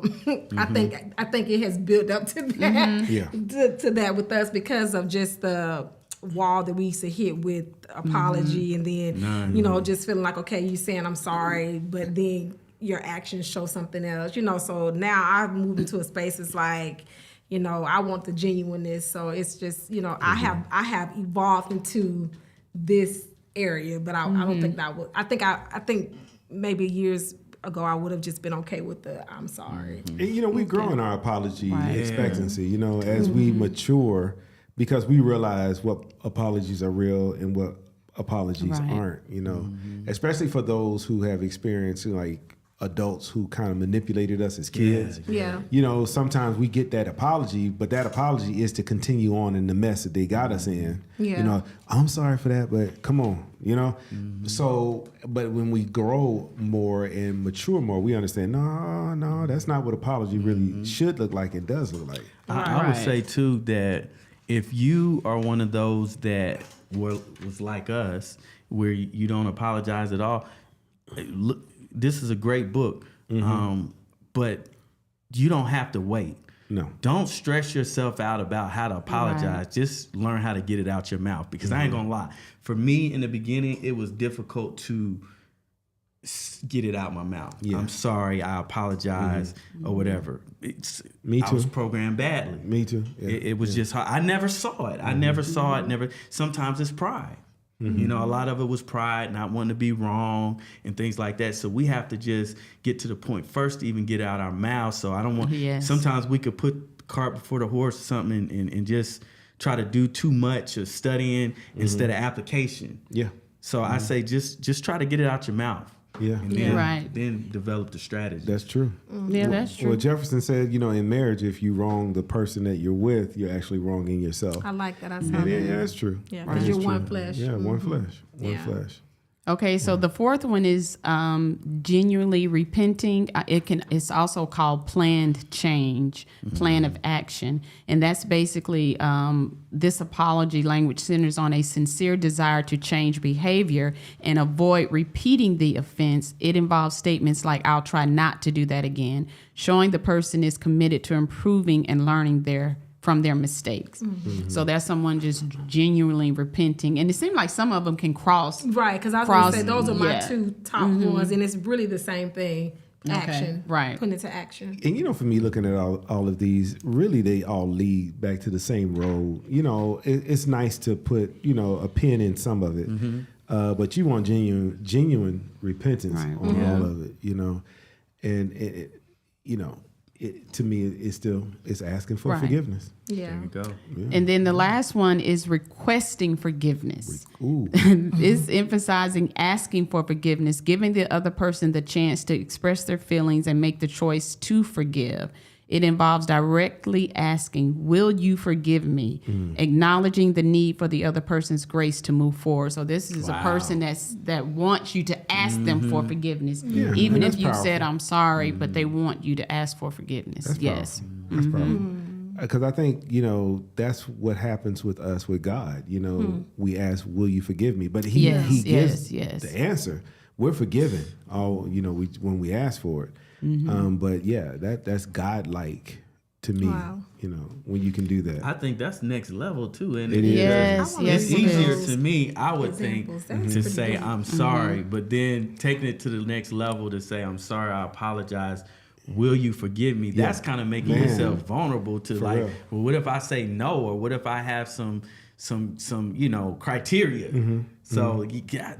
think it has built up to that, to that with us because of just the wall that we used to hit with apology, and then just feeling like, okay, you saying I'm sorry, but then your actions show something else, So now I've moved into a space. It's like, I want the genuineness. So it's just, I have evolved into this area, but I don't think that would. I think maybe years ago I would have just been okay with the I'm sorry. And we grow in our apology expectancy. As we mature, because we realize what apologies are real and what apologies aren't. Especially for those who have experienced like adults who kind of manipulated us as kids. Sometimes we get that apology, but that apology is to continue on in the mess that they got us in. I'm sorry for that, but come on, So, but when we grow more and mature more, we understand, no, that's not what apology really should look like. It does look like. I would say too that if you are one of those that was like us, where you don't apologize at all, look, this is a great book, but you don't have to wait. No. Don't stress yourself out about how to apologize. Right. Just learn how to get it out your mouth. Because I ain't gonna lie, for me in the beginning, it was difficult to get it out my mouth. I'm sorry, I apologize, or whatever. Me too. I was programmed badly. Me too. It was just hard. I never saw it. I never saw it. Sometimes it's pride. A lot of it was pride, not wanting to be wrong and things like that. So we have to just get to the point first to even get out our mouths. So I don't want, sometimes we could put the cart before the horse or something and just try to do too much of studying instead of application. So I say just try to get it out your mouth. And then develop the strategy. That's true. That's true. Well, Jefferson said, in marriage, if you wrong the person that you're with, you're actually wronging yourself. I like that. I saw that. Yeah, that's true. Yeah, because you're one flesh. Yeah, one flesh. One flesh. Okay, so the fourth one is genuinely repenting. It's also called planned change, plan of action. And that's basically this apology language centers on a sincere desire to change behavior and avoid repeating the offense. It involves statements like, I'll try not to do that again, showing the person is committed to improving and learning from their mistakes. So that's someone just genuinely repenting. And it seems like some of them can cross. Right, because I was going to say those are my two top ones, and it's really the same thing. Action. Right. Putting it to action. And for me, looking at all of these, really they all lead back to the same road. It's nice to put, a pin in some of it. But you want genuine repentance on all of it, and to me, it's asking for forgiveness. Yeah. There you go. Yeah. And then the last one is requesting forgiveness. It's emphasizing asking for forgiveness, giving the other person the chance to express their feelings and make the choice to forgive. It involves directly asking, will you forgive me? Acknowledging the need for the other person's grace to move forward. So this is a person that wants you to ask them for forgiveness. Even if you said, I'm sorry, but they want you to ask for forgiveness. That's That's powerful. Because I think, that's what happens with us, with God. We ask, will you forgive me? But he gives the answer. We're forgiven when we ask for it. But that's God-like to me. Wow. When you can do that. I think that's next level too, and it is. Yes, it's easier to me. I would think to say good. I'm sorry, but then taking it to the next level to say I'm sorry, I apologize. Will you forgive me? That's kind of making yourself vulnerable to well, what if I say no, or what if I have some criteria? So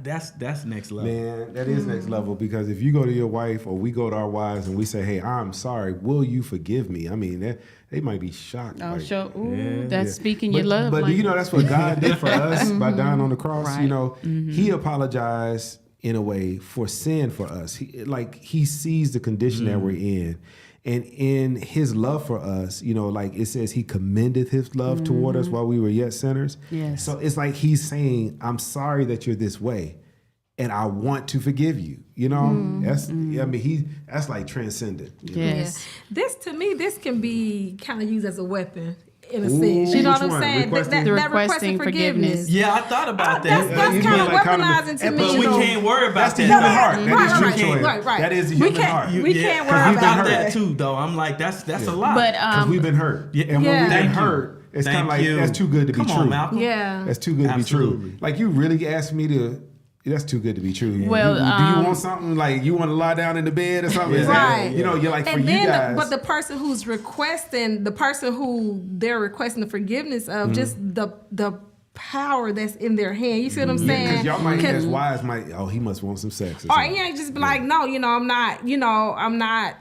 that's next level. Man, that is next level, because if you go to your wife or we go to our wives and we say, hey, I'm sorry, will you forgive me? I mean, they might be shocked. Oh, sure. That's speaking your love But language. that's what God did for us by dying on the cross. He apologized in a way for sin for us. He sees the condition that we're in. And in his love for us, it says he commended his love toward us while we were yet sinners. Yes. So it's like he's saying, I'm sorry that you're this way, and I want to forgive you. That's like transcendent. Yes. Yeah. This, to me, this can be kind of used as a weapon. in a sense. You know what I'm saying? Requesting- That requesting forgiveness. Yeah, I thought about that. That's kind of weaponizing to me. But we can't worry about That's the that. human heart. That is Right, your choice. right. That is the human heart. We can't worry I about thought that. that too, though. I'm like, that's a lot. But Because we've been hurt. Yeah. And when we've been Thank you. hurt, it's kind of Thank like, you. that's too good to be Come true. on, Malcolm. Yeah. That's too good to be Absolutely. true. Like, you really asked me to... That's too good to be true. Well, do you want something like you want to lie down in the bed or something? Is Right. that, you know, you're like, And for then you guys. but the person who's requesting, the person who they're requesting the forgiveness of, just the power that's in their hand. You see what I'm saying? Because y'all might, as wives, he must want some sex. Or something. yeah, just be like, no, I'm not there.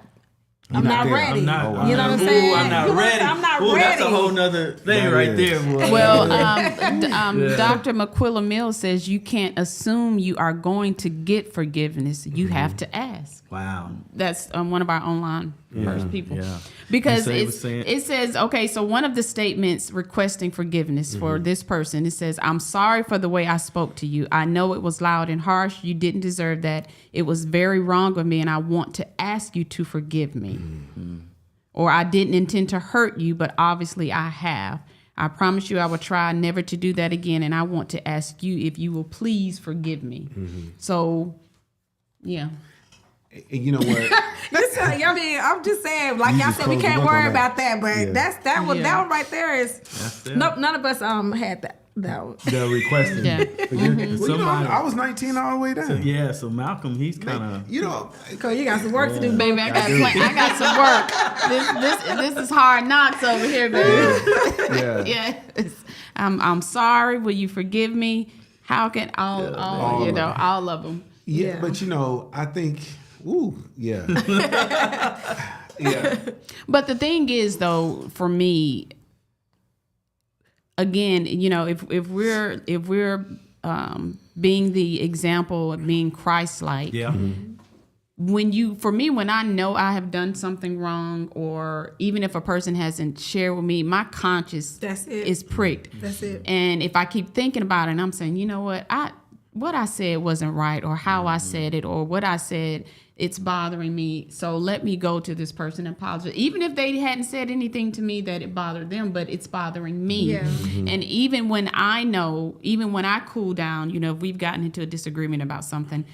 ready. I'm not, you know what I'm saying? I'm not ready. I'm not Ooh, ready. That's a whole nother thing That right is. there, boy. Well, Dr. McQuilla Mills says you can't assume you are going to get forgiveness. You have to ask. Wow. That's one of our online first people. Yeah. Because And so it says, okay, so one of the statements requesting forgiveness for this person, it says, I'm sorry for the way I spoke to you. I know it was loud and harsh. You didn't deserve that. It was very wrong of me, and I want to ask you to forgive me. Or I didn't intend to hurt you, but obviously I have. I promise you I will try never to do that again, and I want to ask you if you will please forgive me. So, yeah. And you know what? I mean, I'm just saying, like You y'all just said, we closed the can't book worry on that. about that, but Yeah. that one right there is. it. Nope, none of us had that. The requesting. Yeah. Well, you know, I was 19 all the way down. Yeah, so Malcolm, he's kind of... You know, Cause you got some work to do, Baby, I got some work. This is hard knocks over here, baby. yeah. Yes. I'm sorry. Will you forgive me? How can all of them? Yeah, Yeah. but you know, I think, yeah. yeah. But the thing is, though, for me, again, you know, if we're being the example of being Christ-like, Yeah. when I know I have done something wrong, or even if a person hasn't shared with me, my conscience That's it. is pricked. That's it. And if I keep thinking about it, and I'm saying, you know what I said wasn't right, or how I said it, or what I said, it's bothering me. So let me go to this person and apologize. Even if they hadn't said anything to me that it bothered them, but it's bothering me. Yeah. And even when I cool down, you know, if we've gotten into a disagreement about something,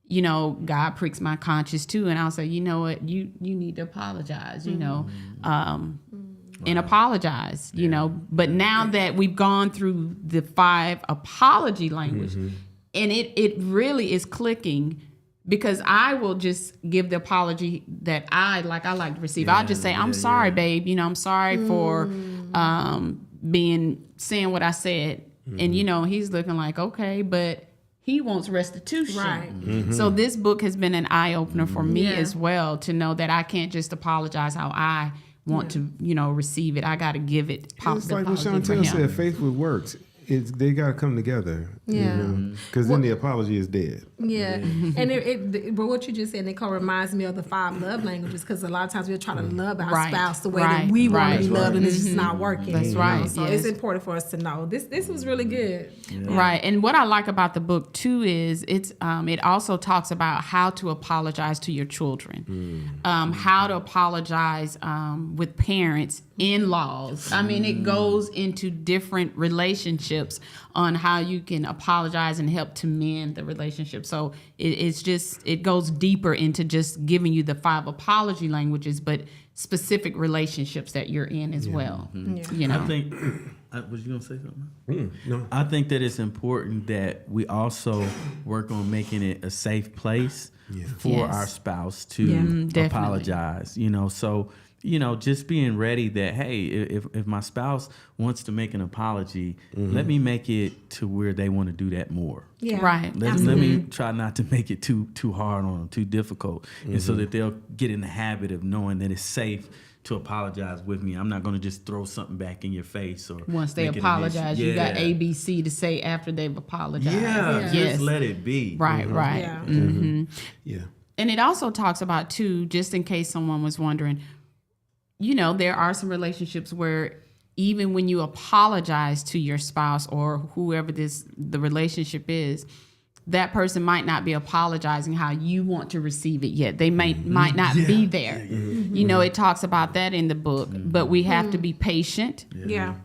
you know, God pricks my conscience too. And I'll say, you know what, you need to apologize, you know, and apologize, you know. But now that we've gone through the 5 apology language, and it really is clicking, because I will just give the apology that I like to receive. I'll just say, I'm sorry, babe. You know, I'm sorry for saying what I said. And, you know, he's looking like, okay, but he wants restitution. Right. So this book has been an eye-opener for me Yeah. as well, to know that I can't just apologize how I want to, you know, receive it. I got to give it. It's like what Chantel said, faith with works. They got to come together. Yeah. Because then the apology is dead. Yeah, and but what you just said, Nicole, reminds me of the 5 love languages, because a lot of times we're trying to love our Right. spouse the way Right. that we want to Right. be loved, and it's just not working. That's you know? right. So Yes. it's important for us to know this was really good. Right. And what I like about the book too is it also talks about how to apologize to your children, how to apologize with parents, in-laws. I mean, it goes into different relationships on how you can apologize and help to mend the relationship. So it goes deeper into just giving you the 5 apology languages, but specific relationships that you're in as well. You know. I think... was you going to say something? No. I think that it's important that we also work on making it a safe place for Yes. our spouse to definitely. apologize. You know, so... You know, just being ready that, hey, if my spouse wants to make an apology, let me make it to where they want to do that more. Yeah, Right. Let me try not to make it too hard on them, too difficult, and so that they'll get in the habit of knowing that it's safe to apologize with me. I'm not going to just throw something back in your face. Or Once they make it an apologize, issue. you got ABC to say after they've apologized. Yeah, Yes. just let it be. Right, right. Yeah. Yeah. And it also talks about, too, just in case someone was wondering, you know, there are some relationships where even when you apologize to your spouse or whoever the relationship is, that person might not be apologizing how you want to receive it yet. They might not be there. You know, it talks about that in the book, but we have to be patient,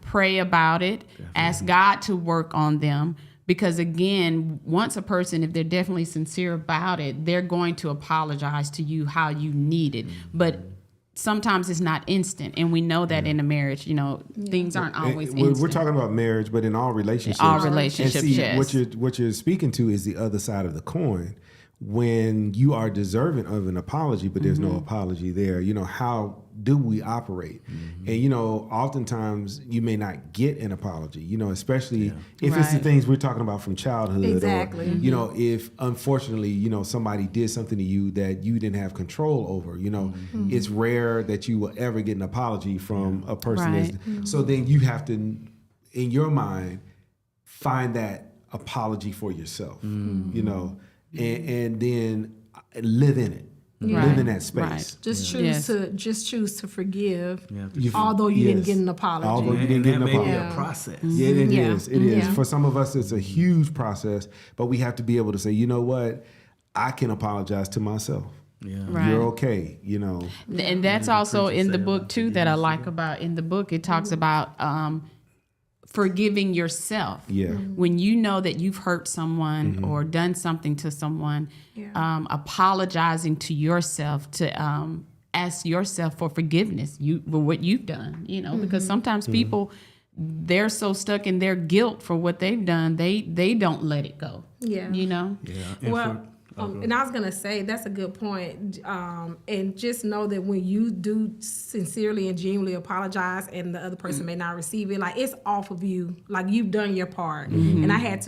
pray about it, ask God to work on them. Because again, once a person, if they're definitely sincere about it, they're going to apologize to you how you need it. But sometimes it's not instant, and we know that in a marriage, you know, things aren't always instant. We're talking about marriage, but in all relationships. And see, yes. What you're speaking to is the other side of the coin. When you are deserving of an apology, but there's no apology there, you know, how do we operate? And, you know, oftentimes you may not get an apology, you know, especially if it's the things we're talking about from childhood. Exactly. Or, you know, if unfortunately, you know, somebody did something to you that you didn't have control over, you know, it's rare that you will ever get an apology from a person. So then you have to, in your mind, find that apology for yourself, you know, and then live in it. Live in that space. Just choose to forgive, although you didn't get an apology. Although you didn't get an apology. May be a process. Yeah, it is. It is. For some of us, it's a huge process, but we have to be able to say, you know what, I can apologize to myself. You're okay, you know. And that's also in the book too that I like about in the book. It talks about forgiving yourself. When you know that you've hurt someone or done something to someone, apologizing to yourself, to ask yourself for forgiveness for what you've done, you know, because sometimes people, they're so stuck in their guilt for what they've done, they don't let it go. You know? And I was going to say, that's a good point. And just know that when you do sincerely and genuinely apologize and the other person may not receive it, like, it's off of you. Like, you've done your part. And I had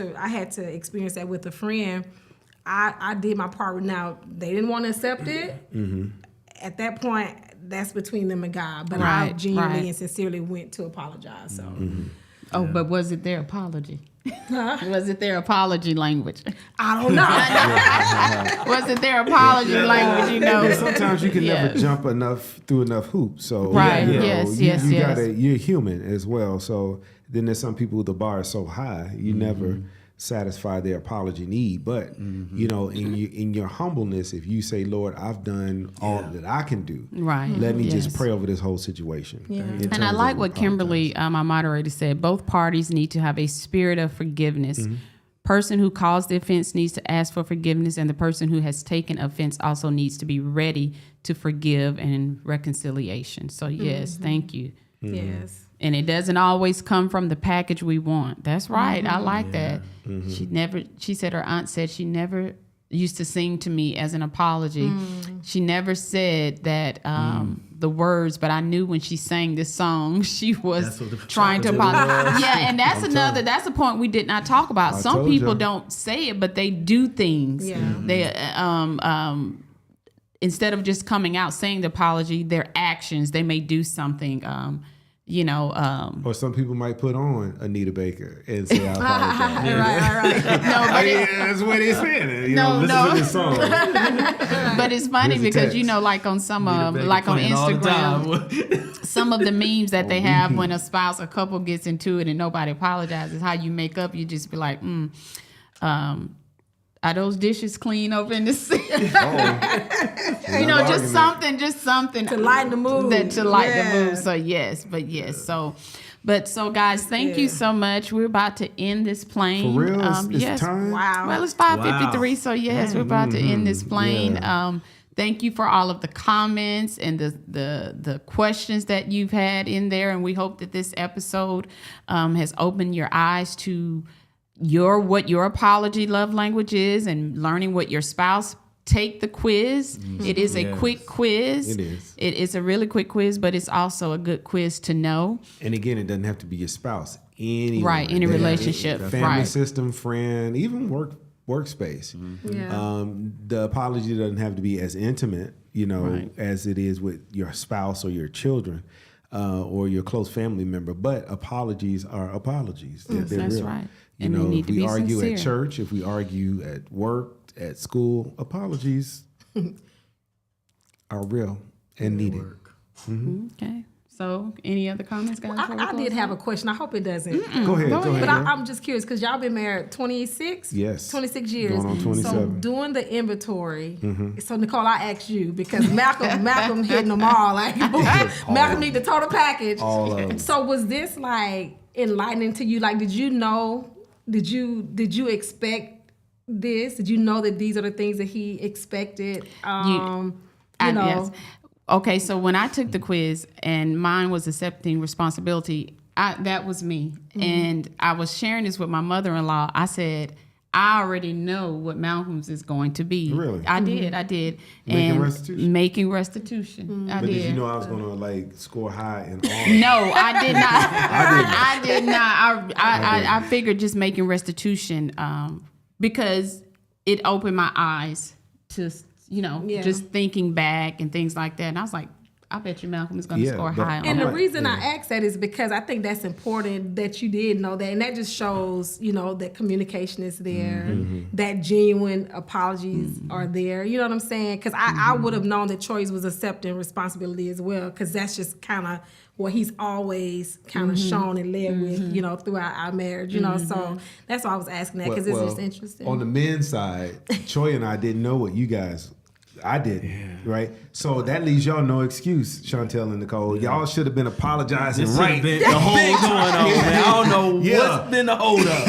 to experience that with a friend. I did my part. Now, they didn't want to accept it. At that point, that's between them and God. But I genuinely and sincerely went to apologize. So. Oh, but was it their apology? Was it their apology language? I don't know. Was it their apology language? You know, sometimes you can never jump through enough hoops. So you're human as well. So then there's some people the bar is so high, you never satisfy their apology need. But you know, in your humbleness, if you say, Lord, I've done all that I can do, let me just pray over this whole situation. And I like what Kimberly, my moderator, said. Both parties need to have a spirit of forgiveness. Person who caused the offense needs to ask for forgiveness, and the person who has taken offense also needs to be ready to forgive and reconciliation. So yes, thank you. Yes. And it doesn't always come from the package we want. That's right. I like that. She said her aunt said she never used to sing to me as an apology. She never said that the words, but I knew when she sang this song, she was trying to apologize. And that's a point we did not talk about. Some people don't say it, but they do things. They instead of just coming out saying the apology, their actions, they may do something. You know, or some people might put on Anita Baker and say, I apologize. No, but that's what they said. You know, listen to this song. But it's funny because, you know, like on some like on Instagram, some of the memes that they have when a couple gets into it and nobody apologizes, how you make up, you just be like, are those dishes clean over in the sink? You know, just something to lighten the mood. To lighten the mood. So yes, so guys, thank you so much. We're about to end this plane. For real? It's time? Wow. Well, it's 5:53. So yes, we're about to end this plane. Thank you for all of the comments and the questions that you've had in there, and we hope that this episode has opened your eyes to what your apology love language is, and learning what your spouse. Take the quiz. It is a quick quiz. It is. It is a really quick quiz, but it's also a good quiz to know. And again, it doesn't have to be your spouse. Anyone. Right, any relationship. Family system, friend, even workspace. The apology doesn't have to be as intimate, you know, as it is with your spouse or your children. Or your close family member, but apologies are apologies. They're that's real. right. You And know, they need if to we be argue sincere. at church, if we argue at work, at school, apologies are real and needed. Okay. So, any other comments, guys? I did have a question. I hope it doesn't. Go ahead. But I'm just curious because y'all been married 26? Yes. 26 years. Going on 27. So doing the inventory. So Nicole, I asked you because Malcolm hitting them all. Like Malcolm need the total package. All of them. So was this like enlightening to you? Like, did you know? Did you expect this? Did you know that these are the things that he expected? Yes. Okay, so when I took the quiz and mine was accepting responsibility, that was me. And I was sharing this with my mother-in-law. I said, I already know what Malcolm's is going to be. Really? I did. Making restitution? Making restitution. I But did. did you know I was going to like score high in all? No, I did not. I did not. I figured just making restitution because it opened my eyes to, just thinking back and things like that. And I was like, I bet you Malcolm is going to score high on And that. the reason I asked that is because I think that's important that you did know that. And that just shows, that communication is there, that genuine apologies are there. You know what I'm saying? Because I would have known that Troy was accepting responsibility as well, because that's just kind of what he's always kind of shown and led with, throughout our marriage, So that's why I was asking that, because it's just interesting. On the men's side, Troy and I didn't know what you guys... I didn't, right? So that leaves y'all no excuse, Chantel and Nicole. Y'all should have been apologizing the whole time. Going on, man. I don't know what's been the hold up.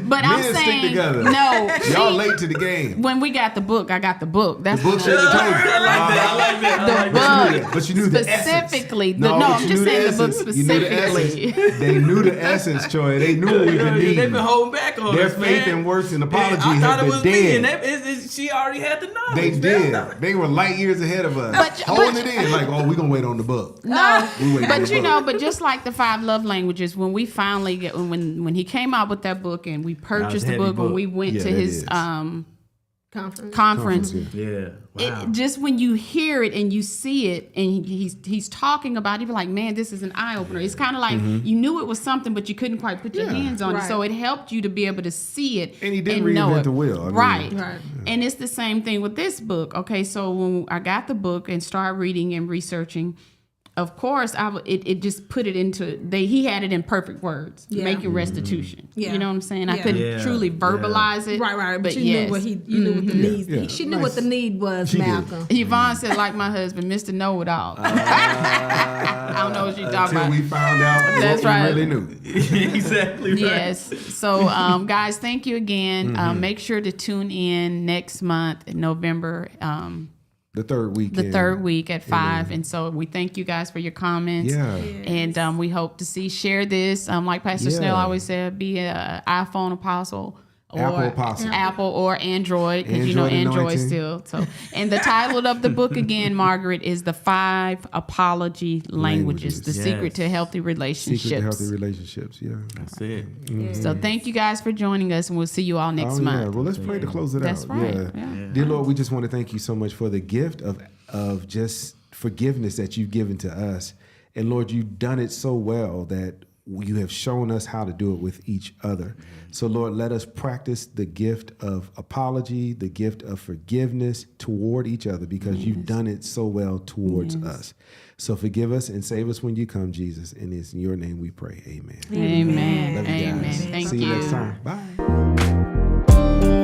But I'm Men saying, stick together. no. Y'all late to the game. When we got the book, I got the book. That's The book should have told you. I like that. But you knew the essence. Specifically. No, I'm just saying the book specifically. They knew the essence, Troy. They knew what we've been needing. They've been holding back on Their us, faith man. and works and apology I thought have it was been me, dead. and she already had the knowledge. They man. did. They were light years ahead of us. Holding it in like, we're going to wait on the book. No, We wait on but the book. but just like the 5 love languages, when we finally when he came out with that book and we purchased the heavy book, when book. we went Yeah, to that his is. conference, Yeah. Wow. just when you hear it and you see it and he's talking about it, you're like, man, this is an eye opener. It's kind of like you knew it was something, but you couldn't quite put your hands on it. So it helped you to be able to see it And he didn't know reinvent it. the wheel. I mean, Right. Right. And it's the same thing with this book. Okay, so when I got the book and started reading and researching, of course, it just put it into he had it in perfect words, making restitution. Yeah. You know what I'm saying? I Yeah. couldn't truly verbalize it. Right. But you yes. knew what you knew what the needs. Yeah. She knew what the need was, She did. Malcolm. Yvonne said, like my husband, Mr. Know-It-All. I don't know what you're talking Until about. we found out That's what right. we really knew. Exactly right. Yes. So, guys, thank you again. Make sure to tune in next month in November. The third week. The third week at 5. And so we thank you guys for your comments. Yeah. And we hope to share this. Like Pastor Yeah. Snell always said, be an iPhone apostle. Or Apple apostle. Apple or Android, because Android Android anointing. still. So, and the title of the book again, Margaret, is The 5 Apology Languages: The Languages. Secret to Healthy Relationships. Secret to healthy relationships. Yeah. That's it. So thank you guys for joining us, and we'll see you all next Yeah. month. Well, let's pray to close it That's out. right. Yeah. Yeah. Dear Lord, we just want to thank you so much for the gift of just forgiveness that you've given to us. And Lord, you've done it so well that you have shown us how to do it with each other. So Lord, let us practice the gift of apology, the gift of forgiveness toward each other, because you've done it so well towards us. So forgive us and save us when you come, Jesus. And it's in your name we pray. Amen. Amen. Love you guys. Amen. Thank See you. you next time. Bye.